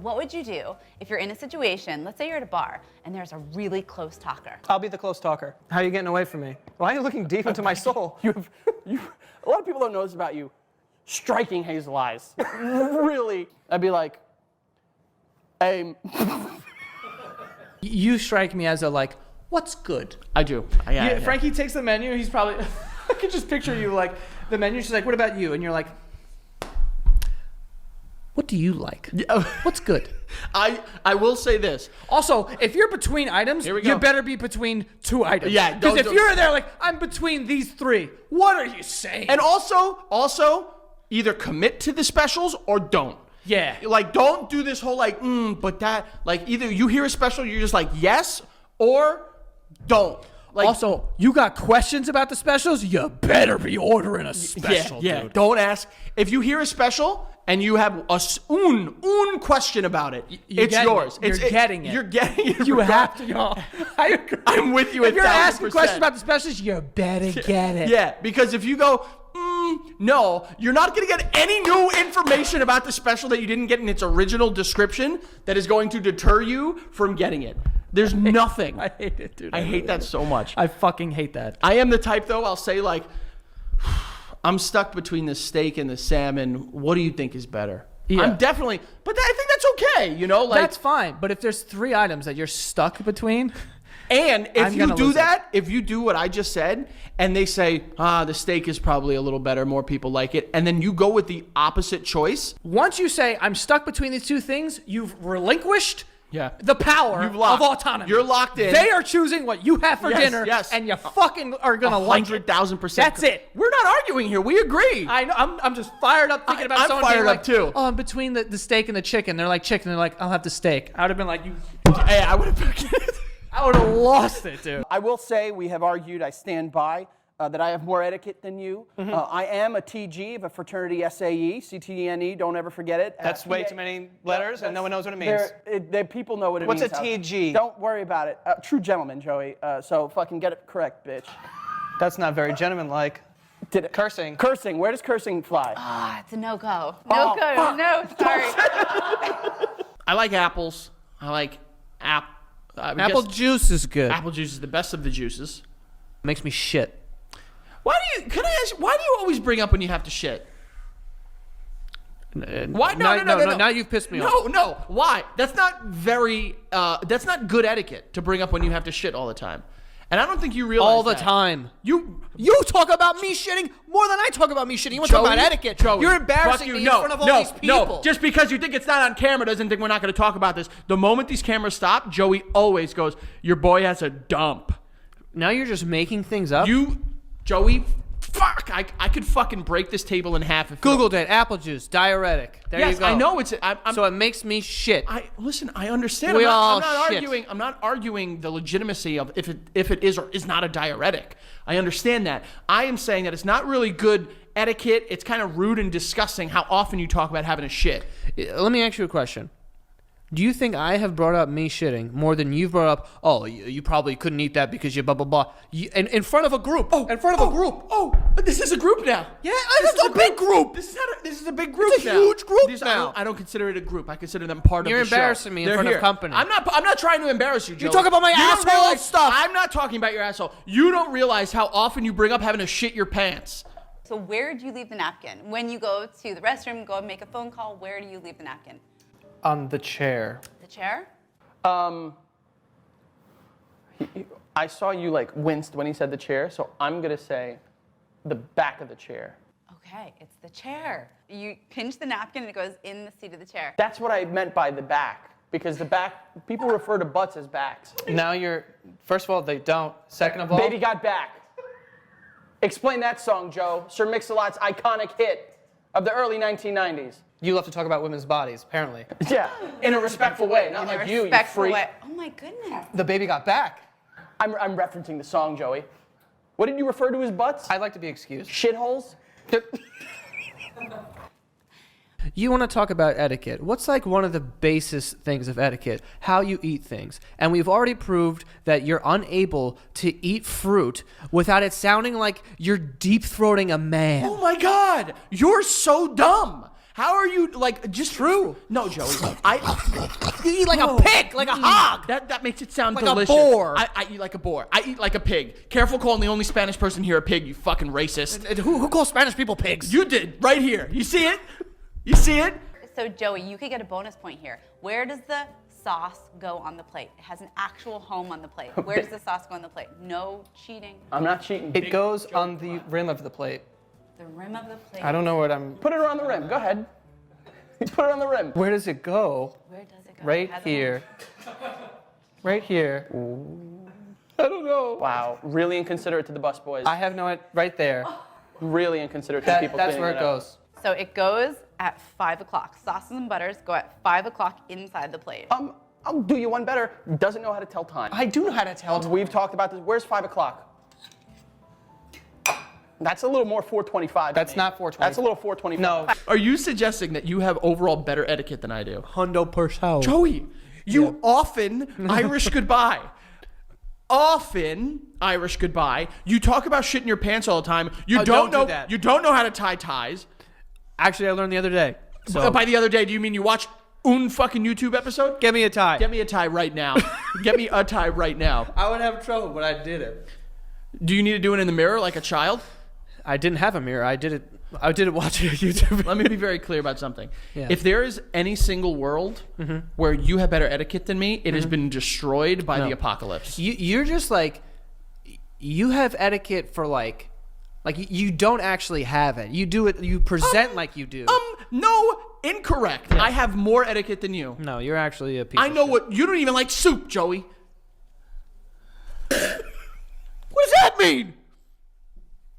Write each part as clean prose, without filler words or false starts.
What would you do if you're in a situation, let's say you're at a bar, and there's a really close talker? I'll be the close talker. How are you getting away from me? Why are you looking deep into my soul? A lot of people don't know this about you. Striking hazel eyes. Really. I'd be like, hey. You strike me as a like, what's good? I do. Yeah, Frankie takes the menu. He's probably, I can just picture you like, the menu. She's like, what about you? And you're like, what do you like? What's good? I will say this. Also, if you're between items, you better be between 2 items. Yeah, because if you're there like, I'm between these 3, what are you saying? And also, either commit to the specials or don't. Yeah. Like, don't do this whole like, but that, like, either you hear a special, you're just like, yes, or don't. Like, also, you got questions about the specials, you better be ordering a special, dude. Don't ask. If you hear a special and you have a un question about it, it's yours. You're getting it. You're getting it. You have to. I agree. I'm with you. If you're asking questions about the specials, you better get it. Yeah, because if you go, no, you're not going to get any new information about the special that you didn't get in its original description that is going to deter you from getting it. There's nothing. I hate it, dude. I hate that so much. I fucking hate that. I am the type, though, I'll say, like, I'm stuck between the steak and the salmon. What do you think is better? Yeah. I'm definitely, but I think that's okay, you know? Like, that's fine. But if there's 3 items that you're stuck between, and if you do that, if you do what I just said, and they say, the steak is probably a little better, more people like it, and then you go with the opposite choice. Once you say, I'm stuck between these 2 things, you've relinquished the power of autonomy. You're locked in. They are choosing what you have for dinner, and you fucking are going to like it. 100,000%. That's it. We're not arguing here. We agree. I know. I'm just fired up thinking about someone being like, too. oh, I'm between the steak and the chicken. They're like, chicken. They're like, I'll have the steak. I would have been like, you. Hey, I would have I would have lost it, dude. I will say we have argued, I stand by, that I have more etiquette than you. I am a TG of a fraternity SAE, CTENE, don't ever forget it. That's way too many letters, and no one knows what it means. People know what it What's means. a TG? Don't worry about it. True gentleman, Joey. So fucking get it correct, bitch. That's not very gentleman-like. Did it? Cursing. Cursing. Where does cursing fly? It's a no-go. No-go. No, sorry. I like apples. I like apple juice is good. Apple juice is the best of the juices. Makes me shit. Why do you always bring up when you have to shit? Why? No. Now you've pissed me off. No. Why? That's not that's not good etiquette to bring up when you have to shit all the time. And I don't think you realize all the that. time. You talk about me shitting more than I talk about me shitting. You want to talk about etiquette? Joey, you're embarrassing me in front of all these people. No, just because you think it's not on camera doesn't think we're not going to talk about this. The moment these cameras stop, Joey always goes, "Your boy has a dump." Now you're just making things up. Joey, fuck! I could fucking break this table in half. If Googled it. Apple juice, diuretic. There you go. I know it's. So it makes me shit. Listen. I understand. I'm not arguing the legitimacy of if it is or is not a diuretic. I understand that. I am saying that it's not really good etiquette. It's kind of rude and disgusting how often you talk about having a shit. Let me ask you a question. Do you think I have brought up me shitting more than you've brought up, oh, you probably couldn't eat that because you blah, blah, blah, in front of a group? In front of a group. Oh, but this is a group now. Yeah, it's a big group. This is a big group now. It's a huge group now. I don't consider it a group. I consider them part of the show. You're embarrassing me in front of company. I'm not trying to embarrass you, Joe. You talk about my asshole stuff. I'm not talking about your asshole. You don't realize how often you bring up having to shit your pants. So where do you leave the napkin? When you go to the restroom, go and make a phone call, where do you leave the napkin? On the chair. The chair? I saw you like winced when he said the chair, so I'm gonna say the back of the chair. Okay, it's the chair. You pinch the napkin and it goes in the seat of the chair. That's what I meant by the back, because the back, people refer to butts as backs. Now first of all, they don't. Second of all. Baby Got Back. Explain that song, Joe. Sir Mix-a-Lot's iconic hit of the early 1990s. You love to talk about women's bodies, apparently. Yeah, in a respectful way, not like you freak. Way. Oh my goodness. The Baby Got Back. I'm referencing the song, Joey. What did you refer to as butts? I'd like to be excused. Shitholes? You want to talk about etiquette. What's like one of the basis things of etiquette? How you eat things. And we've already proved that you're unable to eat fruit without it sounding like you're deep-throating a man. Oh my God, you're so dumb. How are you like just True. No, Joey. You eat like a pig, like a hog. That makes it sound Like a delicious. boar. I eat like a boar. I eat like a pig. Careful calling the only Spanish person here a pig, you fucking racist. Who calls Spanish people pigs? You did, right here. You see it? You see it? So Joey, you could get a bonus point here. Where does the sauce go on the plate? It has an actual home on the plate. Where does the sauce go on the plate? No cheating. I'm not cheating. It goes on the rim of the plate. The rim of the plate. I don't know what I'm. Put it around the rim. Go ahead. Put it on the rim. Where does it go? Where does it go? Right Has a here. Right here. I don't know. Wow, really inconsiderate to the busboys. I have no. Right there. Really inconsiderate to the people. That's cleaning where it out. goes. So it goes at 5 o'clock. Sauces and butters go at 5 o'clock inside the plate. I'll do you one better. Doesn't know how to tell time. I do know how to tell. We've talked about this. Where's 5 o'clock? That's a little more 4:25. That's not 4:25. That's a little 4:25. No. Are you suggesting that you have overall better etiquette than I do? Hundo per show. Joey, you often Irish goodbye. Often Irish goodbye. You talk about shit in your pants all the time. You don't do know that. You don't know how to tie ties. Actually, I learned the other day. So By the other day, do you mean you watched un fucking YouTube episode? get me a tie. Get me a tie right now. Get me a tie right now. I would have trouble, but I did it. Do you need to do it in the mirror like a child? I didn't have a mirror. I did it watching a YouTube. Let me be very clear about something. Yeah. If there is any single world where you have better etiquette than me, it has been destroyed by the apocalypse. You're just like, you have etiquette for like you don't actually have it. You do it. You present like you do. No, incorrect. I have more etiquette than you. No, you're actually a piece. I of know shit. what you don't even like soup, Joey. What does that mean?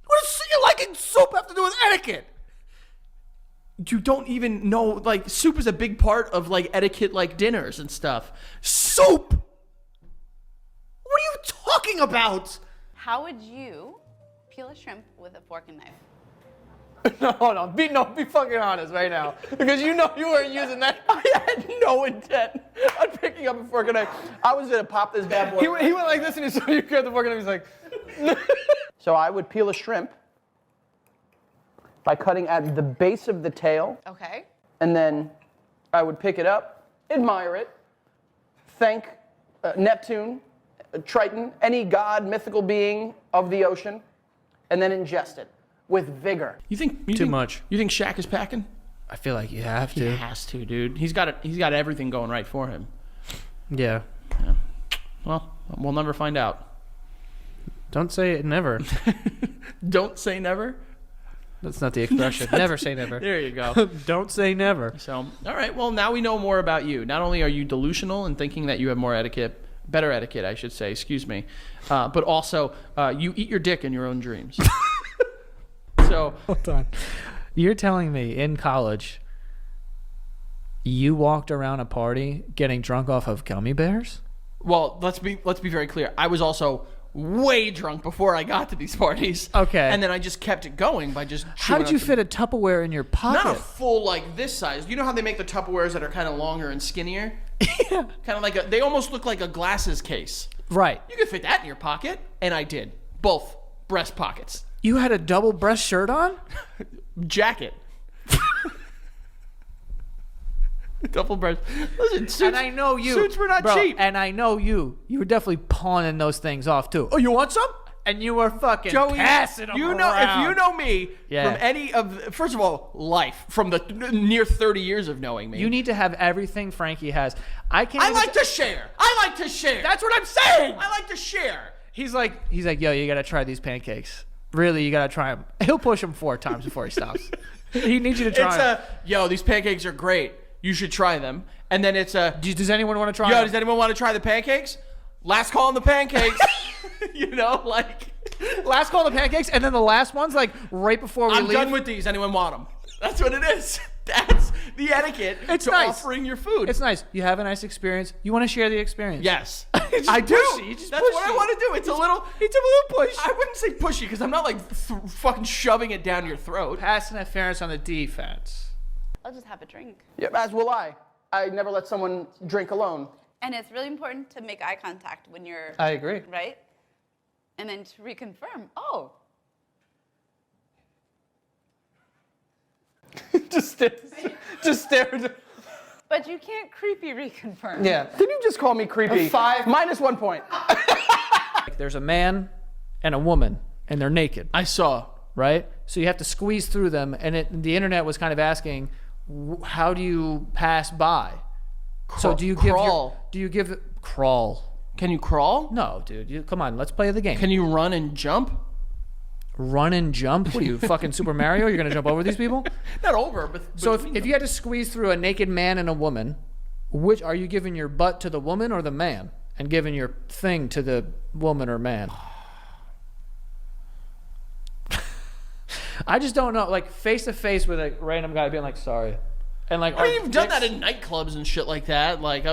What does you liking soup have to do with etiquette? You don't even know, like, soup is a big part of, like, etiquette, like, dinners and stuff. Soup! What are you talking about? How would you peel a shrimp with a fork and knife? No, hold on. Be fucking honest right now, because you know you weren't using that. I had no intent on picking up a fork and knife. I was gonna pop this bad boy. He went like this, and he saw you grab the fork, and he was like. So I would peel a shrimp by cutting at the base of the tail, Okay. and then I would pick it up, admire it, thank Neptune, Triton, any god, mythical being of the ocean, and then ingest it with vigor. You think Too much. You think Shaq is packing? I feel like you have He to. has to, dude. He's got it. He's got everything going right for him. Yeah. Well, we'll never find out. Don't say it never. Don't say never. That's not the expression. Never say never. There you go. Don't say never. So, all right. Well, now we know more about you. Not only are you delusional and thinking that you have more etiquette, better etiquette, I should say. Excuse me, but also you eat your dick in your own dreams. So, Hold on. You're telling me in college you walked around a party getting drunk off of gummy bears? well, let's be very clear. I was also way drunk before I got to these parties. Okay. And then I just kept it going by just. How chewing did you up fit a Tupperware in your pocket? Not a full like this size. You know how they make the Tupperwares that are kind of longer and skinnier? Yeah. Kind of like they almost look like a glasses case. Right. You could fit that in your pocket, and I did. Both breast pockets. You had a double breast shirt on? Jacket. Double breast. Listen, suits, And I know you. Suits were not bro, cheap. And I know you. You were definitely pawning those things off too. Oh, you want some? And you were fucking passing them you know, around. if you know me Yeah. from any of, first of all, life, from the near 30 years of knowing me. You need to have everything Frankie has. I can't. I even like to share. I like to share. That's what I'm saying. I like to share. He's like, yo, you gotta try these pancakes. Really, you gotta try them. He'll push them 4 times before he stops. He needs you to try It's them. yo, these pancakes are great. You should try them. And then it's Does anyone want to try yo, them? does anyone want to try the pancakes? Last call on the pancakes. You know, like, Last call to pancakes, and then the last one's like right before we I'm leave. done with these. Anyone want them? That's what it is. That's the etiquette It's to nice. offering your food. It's nice. You have a nice experience. You want to share the experience. Yes. It's I do. pushy. It's just That's what I pushy. want to do. It's a little push. I wouldn't say pushy because I'm not like fucking shoving it down your throat. Pass interference on the defense. I'll just have a drink. Yeah, as will I. I never let someone drink alone. And it's really important to make eye contact when you're I agree. right? And then to reconfirm, oh. just stare. But you can't creepy reconfirm. Yeah. Can you just call me creepy? 5 minus 1 point. There's a man and a woman, and they're naked, I saw. right? So you have to squeeze through them, and the internet was kind of asking, how do you pass by? So do you give crawl? Can you crawl? No, dude. Come on, let's play the game. Can you run and jump? Run and jump? What are you, fucking Super Mario? You're gonna jump over these people? Not over, but So if you had to squeeze through a naked man and a woman, which are you giving your butt to the woman or the man, and giving your thing to the woman or man? I just don't know. Like face to face with a random guy being like, sorry, and like. I mean, you've done that in nightclubs and shit like that. Like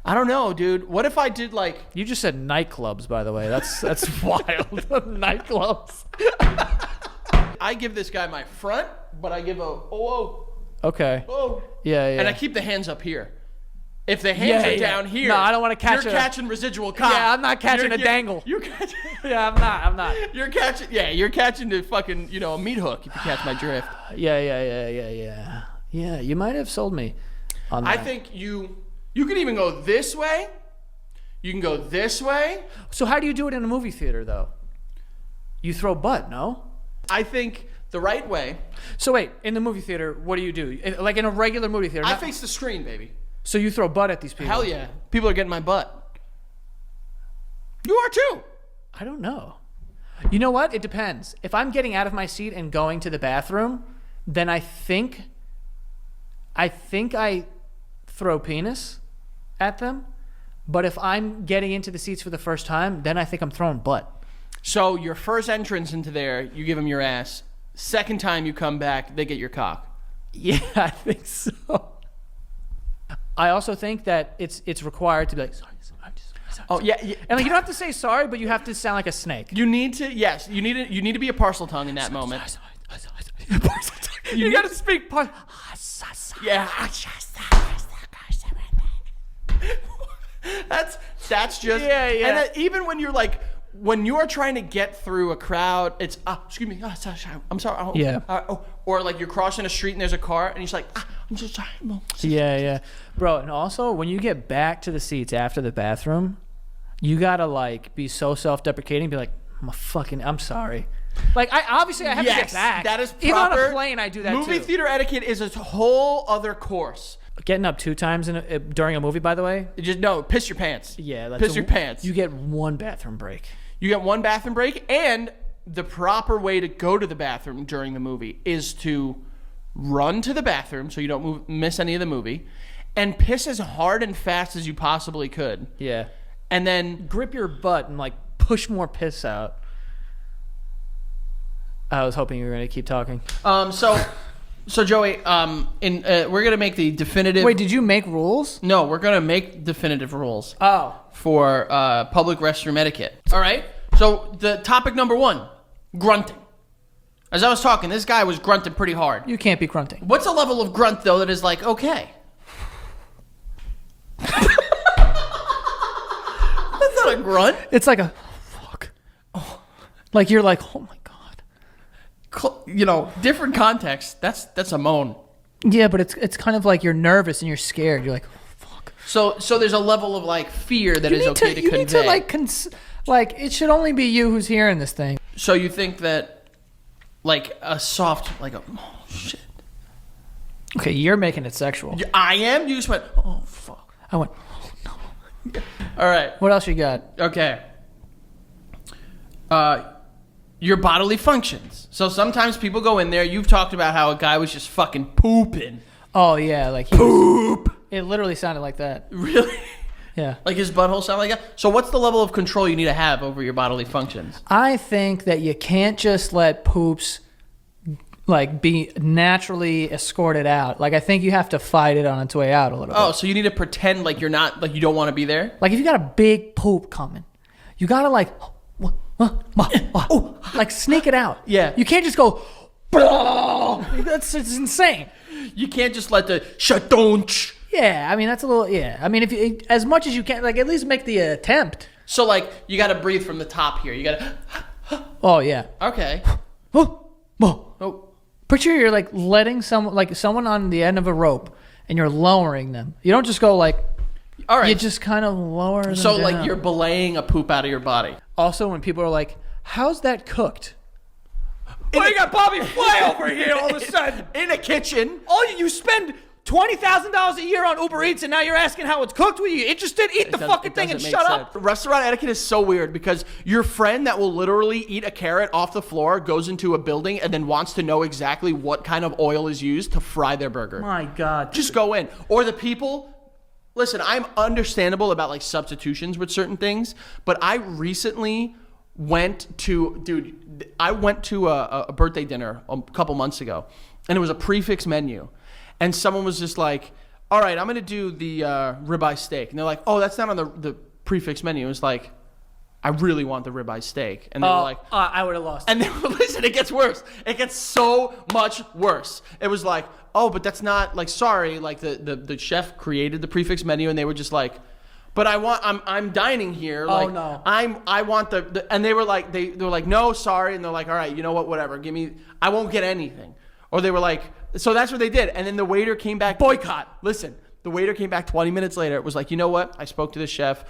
I don't know, dude. What if I did like? You just said nightclubs, by the way. That's wild. Nightclubs. I give this guy my front, but I give oh. Okay. Yeah. And I keep the hands up here. If the hands are down here, no, I don't want to catch. You're catching residual cock. Yeah, I'm not catching a dangle. You're catching. Yeah, I'm not. You're catching. Yeah, you're catching the fucking a meat hook. If you catch my drift. Yeah. Yeah, you might have sold me on that. I think you can even go this way. You can go this way. So how do you do it in a movie theater, though? You throw butt, no? I think the right way. So wait, in the movie theater, what do? Like in a regular movie theater? I face the screen, baby. So you throw butt at these people? Hell yeah. People are getting my butt. You are too. I don't know. You know what? It depends. If I'm getting out of my seat and going to the bathroom, then I think I throw penis at them. But if I'm getting into the seats for the first time, then I think I'm throwing butt. So your first entrance into there, you give them your ass. Second time you come back, they get your cock. Yeah, I think so. I also think that it's required to be like, sorry. Oh yeah, and like you don't have to say sorry, but you have to sound like a snake. You need to you need to be a parcel tongue in that moment. Sorry. You gotta speak parcel. Yeah. That's just Yeah. And that, even when you're like when you're trying to get through a crowd, it's excuse me, sorry, I'm sorry. Oh, yeah. Or like you're crossing a street and there's a car and you're just like I'm so sorry. Yeah, bro. And also when you get back to the seats after the bathroom, you gotta like be so self-deprecating, be like, I'm sorry. Like I have to get back. That is proper. Even on a plane, I do that Movie too. theater etiquette is a whole other course. Getting up 2 times during a movie, by the way. Piss your pants. Yeah, piss your pants. You get 1 bathroom break. You get 1 bathroom break, and the proper way to go to the bathroom during the movie is to run to the bathroom so you don't miss any of the movie, and piss as hard and fast as you possibly could. Yeah. And then grip your butt and like push more piss out. I was hoping you were going to keep talking. So Joey, we're gonna make the definitive. Wait, did you make rules? No, we're gonna make definitive rules. Oh. For public restroom etiquette. All right. So the topic number 1, grunting. As I was talking, this guy was grunting pretty hard. You can't be grunting. What's a level of grunt though that is like okay? That's not a grunt. It's like a fuck. Oh. Like you're like, oh my god. Different context. That's a moan. Yeah, but it's kind of like you're nervous and you're scared. You're like, oh, fuck. So there's a level of like fear that is okay to convey. You need to like it should only be you who's hearing this thing. So you think that like a soft like a oh shit. Okay, you're making it sexual. I am. You just went oh fuck. I went oh no. All right. What else you got? Okay. Your bodily functions. So sometimes people go in there. You've talked about how a guy was just fucking pooping. Oh yeah, like poop. It literally sounded like that. Really? Yeah. Like his butthole sounded like that? So what's the level of control you need to have over your bodily functions? I think that you can't just let poops like be naturally escorted out. Like I think you have to fight it on its way out a little bit. Oh, so you need to pretend like you're not like you don't want to be there? Like if you got a big poop coming, you gotta like like sneak it out. Yeah. You can't just go it's insane. You can't just let the shadonch. Yeah, I mean that's a little I mean if you as much as you can like at least make the attempt. So like you got to breathe from the top here. You got to Oh yeah. Okay. Oh. Picture you're like letting someone on the end of a rope, and you're lowering them. You don't just go like. All right. You just kind of lower them So down. like you're belaying a poop out of your body. Also, when people are like, "How's that cooked?" Why you got Bobby Flay over here all of a sudden? In a kitchen. You spend $20,000 a year on Uber Eats, and now you're asking how it's cooked. Were you interested? Eat the fucking thing and shut up. Restaurant etiquette is so weird because your friend that will literally eat a carrot off the floor goes into a building and then wants to know exactly what kind of oil is used to fry their burger. My God. Just go in. Or the people. Listen, I'm understandable about like substitutions with certain things, but I recently went to a birthday dinner a couple months ago, and it was a prefix menu, and someone was just like, all right, I'm going to do the ribeye steak. And they're like, oh, that's not on the prefix menu. It was like, I really want the ribeye steak. And they were like, I would have lost. and they were, listen, it gets worse. It gets so much worse. It was like, oh, but that's not, like, sorry, like the chef created the prefix menu, and they were just like, but I'm dining here. Oh, Like, no. I want the and they were like, they were like, no, sorry. And they're like, all right, you know what, whatever. I won't get anything. Or they were like, so that's what they did. And then the waiter came back. Boycott. Listen, the waiter came back 20 minutes later. It was like, you know what? I spoke to the chef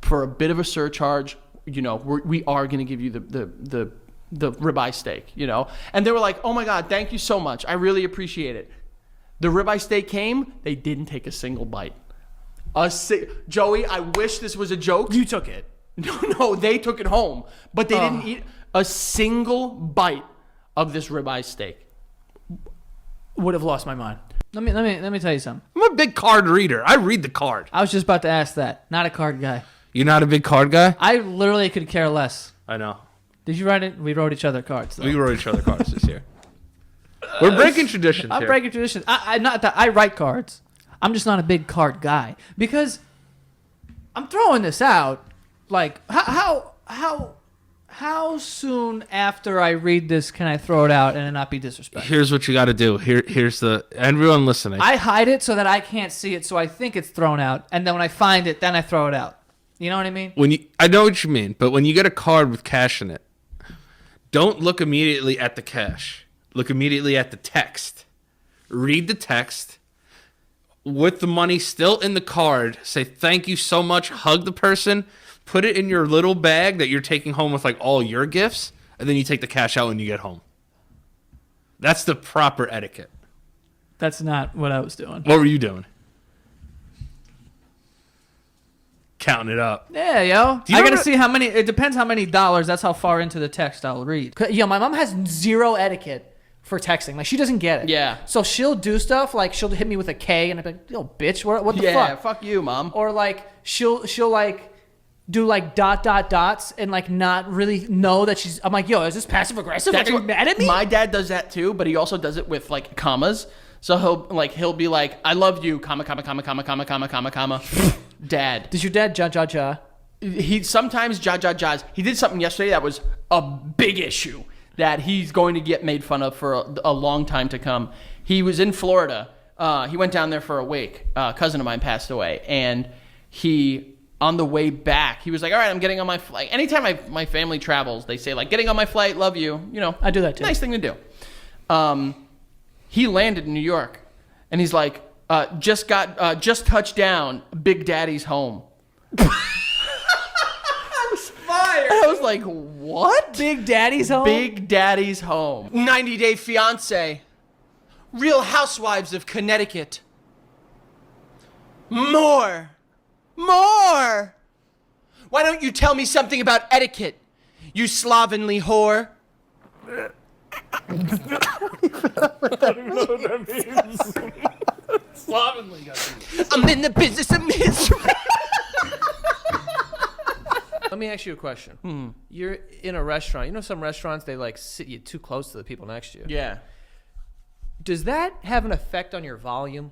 for a bit of a surcharge. You know, we are going to give you the ribeye steak, you know? And they were like, oh my God, thank you so much. I really appreciate it. The ribeye steak came. They didn't take a single bite. Joey, I wish this was a joke. You took it. No, they took it home. But they didn't eat a single bite of this ribeye steak. Would have lost my mind. Let me tell you something. I'm a big card reader. I read the card. I was just about to ask that. Not a card guy. You're not a big card guy? I literally could care less. I know. Did you write it? We wrote each other cards, though. We wrote each other cards this year. We're breaking traditions I'm here. breaking traditions. I not that I write cards. I'm just not a big card guy because I'm throwing this out. Like how soon after I read this can I throw it out and it not be disrespectful? Here's what you got to do. Here's the everyone listening. I hide it so that I can't see it, so I think it's thrown out, and then when I find it, then I throw it out. You know what I mean? I know what you mean, but when you get a card with cash in it, don't look immediately at the cash. Look immediately at the text. Read the text. With the money still in the card, say thank you so much, hug the person, put it in your little bag that you're taking home with like all your gifts, and then you take the cash out when you get home. That's the proper etiquette. That's not what I was doing. What were you doing? Counting it up. Yeah, yo. Do you I know gotta what- see how many. It depends how many dollars. That's how far into the text I'll read. Yo, my mom has zero etiquette for texting. Like she doesn't get it. Yeah. So she'll do stuff like she'll hit me with a K and I'll be like, yo, bitch, what the Yeah, fuck? fuck you, Mom. Or like she'll like do like dots and like not really know that she's. I'm like, yo, is this passive aggressive? Like, are you mad at me? My dad does that too, but he also does it with like commas. So he'll be like, I love you, comma, comma, comma, comma, comma, comma, comma, comma. Dad. Does your dad ja? He sometimes jaws. He did something yesterday that was a big issue that he's going to get made fun of for a long time to come. He was in Florida. He went down there for a week. A cousin of mine passed away, and on the way back, he was like, all right, I'm getting on my flight. Anytime my family travels, they say like, getting on my flight, love you. You know, I do that too. Nice thing to do. He landed in New York, and he's like, just touched down, Big Daddy's home. I was like, what? Big Daddy's home? Big Daddy's home. 90 Day Fiance. Real Housewives of Connecticut. More. Why don't you tell me something about etiquette, you slovenly whore? Slovenly. I'm in the business of misery. Let me ask you a question. You're in a restaurant. You know some restaurants, they like sit you too close to the people next to you. Yeah. Does that have an effect on your volume?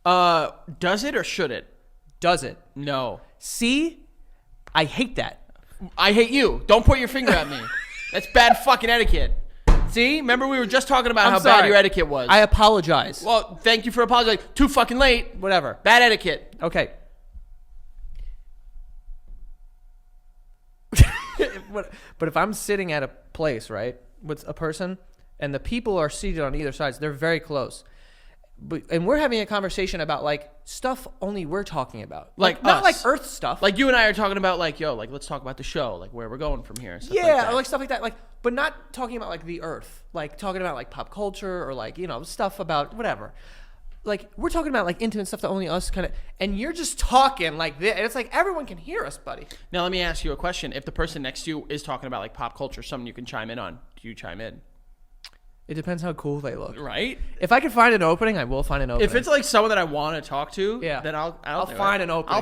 Does it or should it? Does it? No. See? I hate that. I hate you. Don't point your finger at me. That's bad fucking etiquette. See? Remember we were just talking about how bad your etiquette was. I apologize. Well, thank you for apologizing. Too fucking late. Whatever. Bad etiquette. Okay. But if I'm sitting at a place, right, with a person, and the people are seated on either sides. They're very close. And we're having a conversation about like stuff only we're talking about, Like not us. like Earth stuff. Like you and I are talking about like, yo, like let's talk about the show, like where we're going from here. And stuff yeah, like that. or like stuff like that. Like, but not talking about like the Earth. Like talking about like pop culture or like stuff about whatever. Like we're talking about like intimate stuff that only us kind of. And you're just talking like this. And it's like everyone can hear us, buddy. Now let me ask you a question. If the person next to you is talking about like pop culture, something you can chime in on, do you chime in? It depends how cool they look. Right? If I can find an opening, I will find an opening. If it's like someone that I want to talk to, Yeah. then I'll I'll do it. find an opening.